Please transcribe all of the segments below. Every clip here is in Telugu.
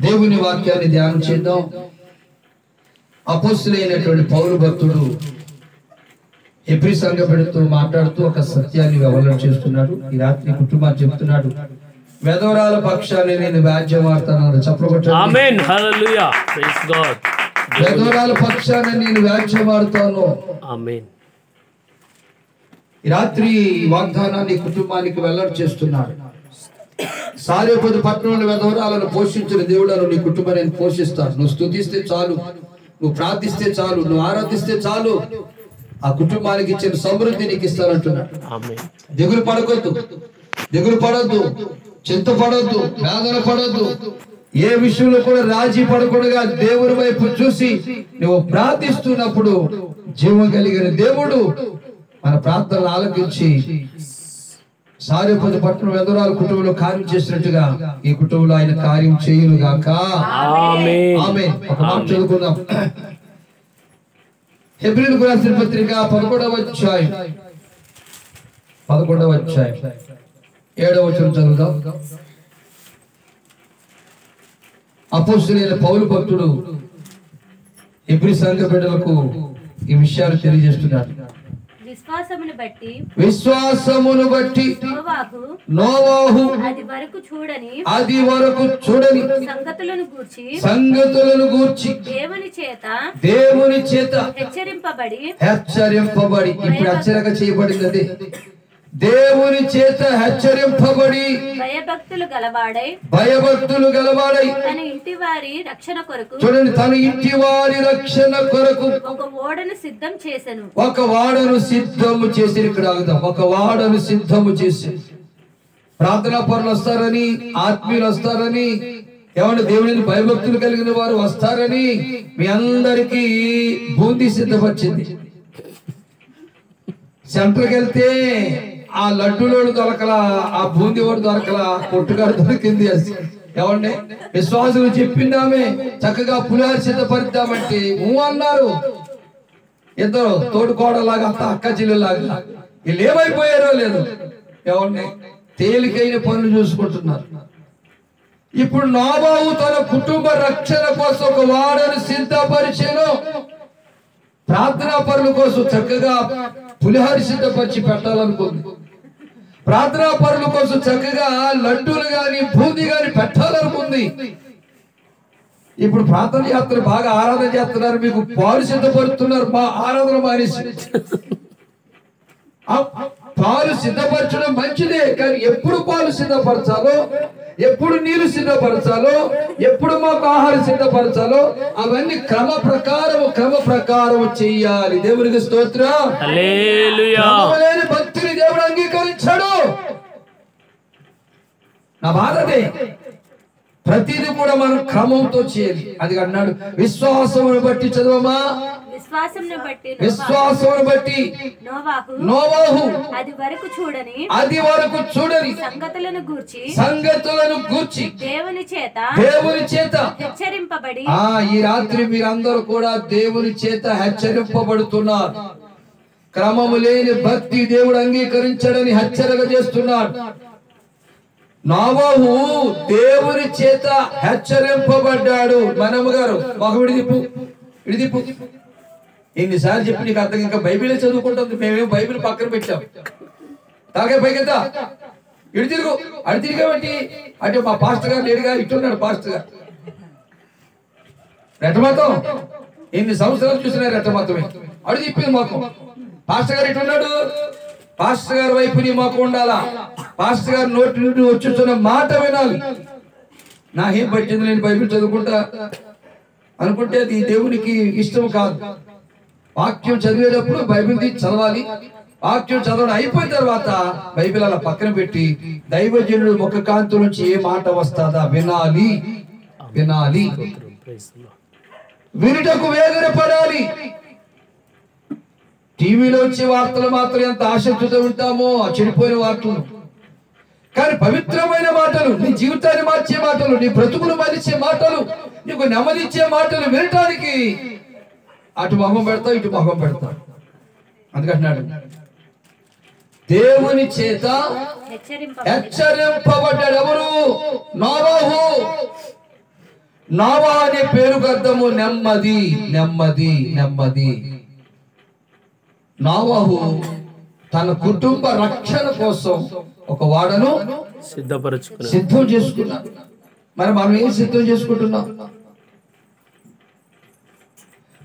దేవుని వాక్యాన్ని ధ్యానం చేద్దాం. అపోస్తలుడైనటువంటి పౌలు భక్తుడు హెబ్రీ సంఘపెడుతూ మాట్లాడుతూ ఒక సత్యాన్ని వెల్లడి చేస్తున్నాడు. ఈ రాత్రి కుటుంబాన్ని చెప్తున్నాడు, వెధవరాల పక్షాన్ని నేను వ్యాజ్యమాడతాను. చెప్పబట్టాను. ఆమేన్, హల్లెలూయా, ప్రైజ్ గాడ్. వెధవరాల పక్షాన్ని నేను వ్యాజ్యమాడతాను. ఆమేన్. ఈ రాత్రి వాగ్దానాన్ని కుటుంబానికి వెల్లడి చేస్తున్నాడు. సారేపది పట్టణంలో వెధవరాలను పోషించిన దేవుడను నీ కుటుంబాన్ని నేను పోషిస్తాను. నువ్వు స్తుతిస్తే చాలు, నువ్వు ప్రార్థిస్తే చాలు, నువ్వు ఆరాధిస్తే చాలు, ఆ కుటుంబానికి ఇచ్చిన సమృద్ధి నీకు ఇస్తానంటున్నాడు. దిగులు పడకొద్దు, దిగులు పడొద్దు, చింత పడొద్దు, వేదన పడొద్దు. ఏ విషయంలో కూడా రాజీ పడకుండా దేవుని వైపు చూసి నువ్వు ప్రార్థిస్తున్నప్పుడు జీవం కలిగిన దేవుడు మన ప్రార్థనలు ఆలకించి సారేపది పట్టణం వెధవరాల కుటుంబంలో కార్యం చేసినట్టుగా ఈ కుటుంబంలో ఆయన కార్యం చేయును గాక. ఆమేన్. ఆమేన్. ఒక మాట చదువుకుందాం. హెబ్రీయులకు రాసిన పత్రిక 11వ అధ్యాయం 7వ వచనం చదువుదాం. అపోస్తలుడైన పౌలు భక్తుడు హెబ్రీ సంఘ బిడ్డలకు ఈ విషయాలు తెలియజేస్తున్నాడు. విశ్వాసమును బట్టి నోవాహు అది వరకు చూడని సంగతులను గూర్చి దేవుని చేత హెచ్చరింపబడి ఇప్పుడు హెచ్చరిక చేయబడింది. దేవుని చేత హెచ్చరింపబడి భయభక్తులు గలవాడై తన ఇంటి వారి రక్షణ కొరకు, చూడండి, తన ఇంటి వారి రక్షణ కొరకు ఒక ఓడను సిద్ధము చేసి, ఇక్కడ ఆగుదాం, ఒక వాడను సిద్ధము చేసి. ప్రార్థనా పరులు వస్తారని, ఆత్మీయులు వస్తారని, ఏమంటే దేవుని భయభక్తులు కలిగిన వారు వస్తారని మీ అందరికీ బూందీ సిద్ధపరిచింది. సెంటర్కి వెళ్తే ఆ లడ్డూలోడు దొరకలా, ఆ బూందీ వాడు దొరకలా, కొట్టుగాడు దొరికింది. ఏమండి విశ్వాసులు చెప్పిందామే చక్కగా పులిహార సిద్ధపరిద్దామంటే అన్నారు. ఇద్దరు తోడుకోడలాగా, అక్క చెల్లెలాగా. వీళ్ళు ఏమైపోయారో లేదు. ఏమండి తేలికైన పనులు చూసుకుంటున్నారు. ఇప్పుడు నోవాహు తన కుటుంబ రక్షణ కోసం ఒక వాడను సిద్ధపరిచాను. ప్రార్థనా పరుల కోసం చక్కగా పులిహార సిద్ధపరిచి పెట్టాలనుకుంది. ప్రార్థనా పరుల కోసం చక్కగా లడ్డూలు గాని బూందీ గాని పెట్టాలనుకుంది. ఇప్పుడు ప్రార్థన చేస్తారు, బాగా ఆరాధన చేస్తున్నారు, మీకు పాలు సిద్ధపరుస్తున్నారు. మా ఆరాధన మానేసి పాలు సిద్ధపరచడం మంచిదే, కానీ ఎప్పుడు పాలు సిద్ధపరచాలో, ఎప్పుడు నీళ్లు సిద్ధపరచాలో, ఎప్పుడు మాకు ఆహారం సిద్ధపరచాలో అవన్నీ క్రమ ప్రకారం చెయ్యాలి. దేవునికి స్తోత్రం. హల్లెలూయా. భక్తిని దేవుడు అంగీకరించాడు. నా బాధదే, ప్రతిదీ కూడా మనం క్రమంతో చేయాలి. అది అన్నాడు, విశ్వాసమును బట్టి చదవమా, విశ్వాసమును బట్టి నోవాహు అది వరకు చూడని సంగతులను గూర్చి దేవుని చేత హెచ్చరింపబడి. ఈ రాత్రి మీరందరూ కూడా దేవుని చేత హెచ్చరింపబడుతున్నారు. క్రమము లేని భక్తి దేవుడు అంగీకరించడని హెచ్చరిక చేస్తున్నాడు. నోవాహు దేవుని చేత హెచ్చరింపబడ్డాడు. మనమ్మ గారు మాకు విడిదిప్పు ఎన్నిసార్లు చెప్పి నీకు అర్థం, ఇంకా బైబిలే చదువుకుంటుంది. మేమేం బైబిల్ పక్కన పెట్టాం. తాగే పైకెత్తా, ఇటు తిరుగు, అటు తిరిగాబట్టి అంటే మా పాస్టర్ గారు లేడుగా, ఇట్టున్నాడు పాస్టర్ గారు. రెట్టమతం ఎన్ని సంవత్సరాలు చూసినా రెట్టమతమే. అడు తిప్పింది మాకు. పాస్టర్ గారు ఇట్టున్నాడు, పాస్టర్ గారి వైపు నీ మాకు ఉండాలా. పాస్టర్ గారు నోటి నుండి వచ్చుతున్న మాట వినాలి. నాకేం పట్టింది, నేను బైబిల్ చదువుకుంటా అనుకుంటే అది దేవునికి ఇష్టం కాదు. వాక్యం చదివేటప్పుడు బైబిల్ తీసి చదవాలి. వాక్యం చదవడం అయిపోయిన తర్వాత బైబిల్ అలా పక్కన పెట్టి దైవజనుడు ముఖ కాంతి నుంచి ఏ మాట వస్తుందా వినాలి. వినుటకు వేదనపడాలి. టీవీలో వచ్చే వార్తలు మాత్రం ఎంత ఆసక్తితో ఉంటామో ఆ చెడిపోయిన వార్తలు, కానీ పవిత్రమైన మాటలు, నీ జీవితాన్ని మార్చే మాటలు, నీ బ్రతుకులు మరిచే మాటలు, నీకు నెమ్మదిచ్చే మాటలు వినటానికి అటు మొహం పెడతావు, ఇటు మొహం పెడతావు. అందుకంటున్నాడు, దేవుని చేత హెచ్చరింపబడ్డాడు. ఎవరు? నోవహు. నోవా అనే పేరుకు అర్థము నెమ్మది, నెమ్మది, నెమ్మది. నోవహు తన కుటుంబ రక్షణ కోసం ఒక వాడను సిద్ధం చేసుకున్నాడు. మరి మనం ఏం సిద్ధం చేసుకుంటున్నాం?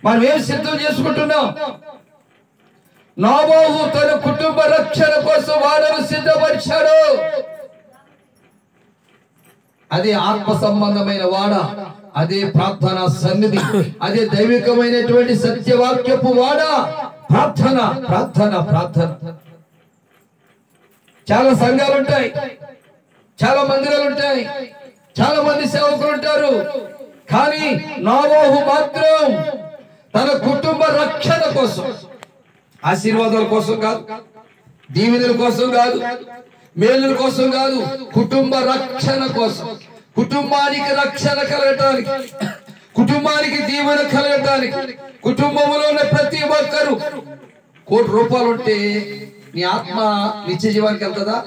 మనం ఏం సిద్ధం చేసుకుంటున్నాం? నోవహు తన కుటుంబ రక్షణ కోసం వాడను సిద్ధపరిచాడు. అదే ఆత్మ సంబంధమైన వాడ, అదే ప్రార్థనా సన్నిధి, అదే దైవికమైనటువంటి సత్యవాక్యపు వాడ. ప్రార్థన, ప్రార్థన, ప్రార్థన. చాలా సంఘాలు ఉంటాయి, చాలా మందిరాలు ఉంటాయి, చాలా మంది సేవకులు ఉంటారు. కానీ నోవహు మాత్రం తన కుటుంబ రక్షణ కోసం, ఆశీర్వాదాల కోసం కాదు, దీవెనల కోసం కాదు, మేలుల కోసం కాదు, కుటుంబ రక్షణ కోసం, కుటుంబానికి రక్షణ కలగటానికి, కుటుంబానికి దీవెన కలగటానికి, కుటుంబంలో ఉన్న ప్రతి ఒక్కరు. ₹1 కోటి ఉంటే నీ ఆత్మ నిత్య జీవానికి వెళ్తుందా?